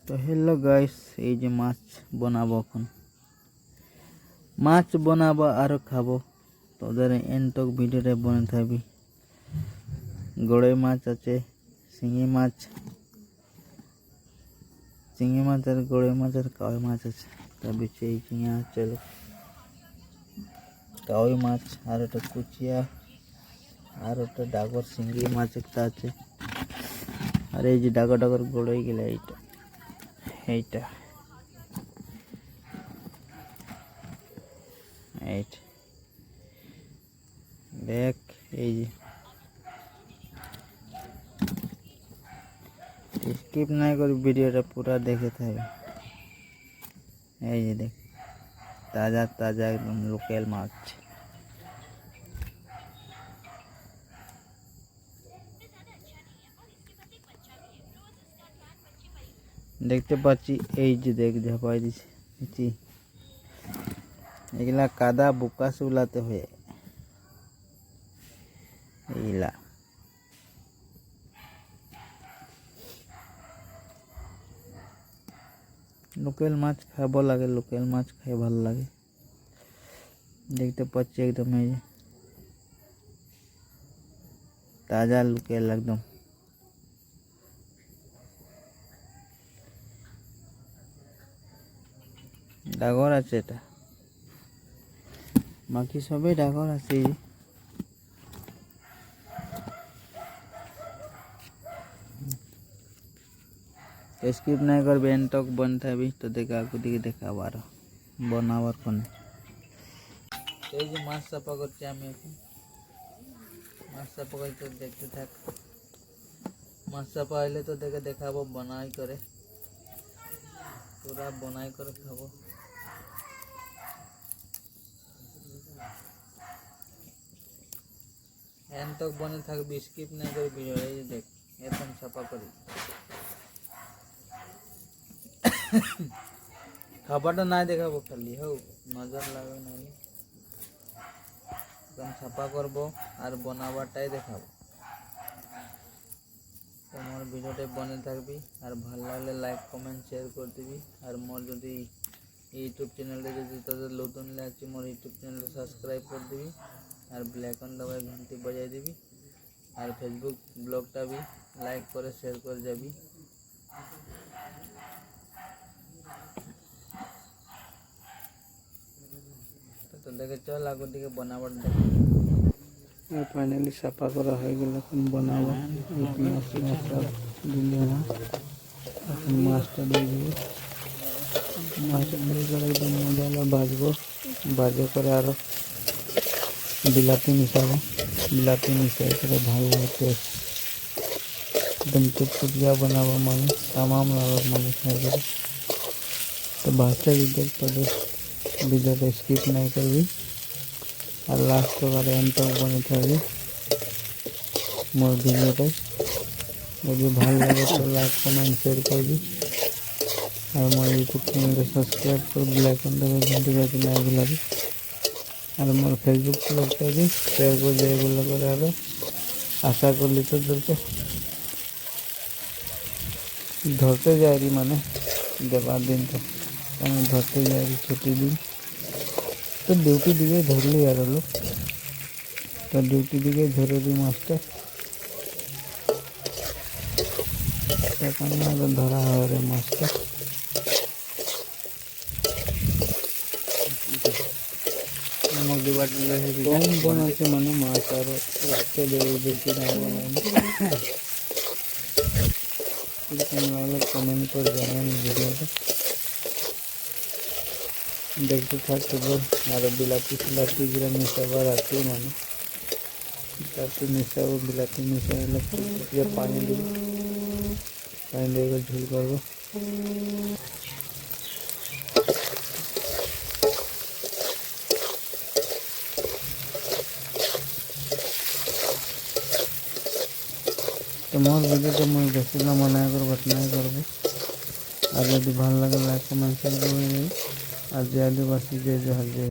তো hello guys, এই যে মাছ বানাবো এখন। মাছ বানাবো আর খাবো, তোদের এনটক ভিডিওতে বনে থাকবি। গড়ই মাছ আছে, শিঙি মাছ আর গড়ই মাছ আর কাওয়াই মাছ আছে। তার বিচে এই চিংড়ি আছে, কাওয়াই মাছ আর একটা কুচিয়া আর একটা ডাগর শিঙ্গি মাছ একটা আছে। আর এই যে ডাগর ডাগর গড়ই গেলে এইটা এইটা এইটা দেখ, এই যে স্কিপ নাই করে ভিডিওটা পুরা দেখে থাকবে। এই যে দেখ, তাজা তাজা একদম লোকাল মাছ। দেখতে পাচ্ছি, এই যে দেখ ঝাপাই দিছি। এগুলা কাদা বোকা শুলাতে হয়ে এইগুলা লোকাল মাছ খাবো লাগে, লোকাল মাছ খাই ভালো লাগে। দেখতে পাচ্ছি একদম এই যে তাজা লোকাল একদম। ডাগর আছে, এটা বাকি সবই ডাগর আছে। স্কিপ নাই করবি, এনটক বন থাকবি। তো দেখে আগে দিকে দেখাবো আরো বানাবার কোনে। এই যে মাছ চাপা করছি আমি এখন। মাছ চাপা করে তো দেখতে থাক। মাছ চাপা হইলে তো দেখে দেখাবো বনাই করে, পুরা বনাই করে খাবো। এনটক বনে থাকবি, স্কিপ নাই করে ভিডিও। এই যে দেখ, এখন চাপা করি। খাবারটা নাই দেখাবো, খালি হোক নজর লাগবে না। একদম ছাপা করবো আর বানাবারটাই দেখাবো। তোমার ভিডিওটা বনে থাকবি, আর ভালো লাগলে লাইক কমেন্ট শেয়ার করে দিবি। আর মোর যদি ইউটিউব চ্যানেলে যদি তোদের নতুন লাগছে, মোর ইউটিউব চ্যানেলটা সাবস্ক্রাইব করে দিবি। আর ব্ল্যাক অন দবাই ঘন্টি বাজাই দিবি। আর ফেসবুক ব্লগটা भी লাইক করে শেয়ার করে যাবি। তো দেখে চল আগের দিকে বানাবার দেখ। ফাইনালি সাফা করা হয়ে গেল, এখন বানাবো। মাছটা দিলে না, এখন মাছটা দিয়ে দেবো। মাছটা দিয়ে করে একদম মজা ভাজবো। ভাজে করে আরো বিলাতি মিশাবো। বিলাতি মিশাই করে ভালো টেস্ট একদম চুটপুটিয়া বানাবো। মানে তামাম লাগবে মানে খাই করে। তো ভাজতে দিতে তোদের ভিডিওটা স্কিপ নাই করবি, আর লাস্ট বারে এন্টক বনে থাকবি মোর ভিডিওটাই। যদি ভালো লাগে তো লাইক কমেন্ট শেয়ার করবি। আর মোর ইউটিউব চ্যানেলটা সাবস্ক্রাইব করে ব্ল্যাক অন দ্য ঘন্টি বাজে না ভুলাবি। আর মোর ফেসবুক পেজটা भी শেয়ার করে যাই বলে করে। আরো আশা করলি তোদেরকে ধরতে যাইরি, মানে দেবার দিন তো আমি ধরতে যাইরি ছুটি দিন। তো ডিউটি দিকে ধরলি আর হলো, তো ডিউটি দিকে ধরে দিই মাছটা। সেখানে আরো ধরা হয় রে মাছটা। কম বানাচ্ছে মানে মাছ, আরো রাখতে দেবে বেশি না বানাইনি। কেমন লাগলো কমেন্ট করে জানান ভিডিওটা। দেখতে থাকতে বল। আরো বিলাতি ফিলাতি যেটা মিশাবার আছে, মানে বিলাতি মিশাবো। বিলাতি মিশাইলে পানি দিব, পানি দিয়ে ঝোল করবো। তো মোর ভিডিওটা মুই বেশি না মনে করবো নাই করবো। আর যদি ভালো লাগে লাইক কমেন্ট শেয়ার করে দেবে। আর যে আদিবাসী যে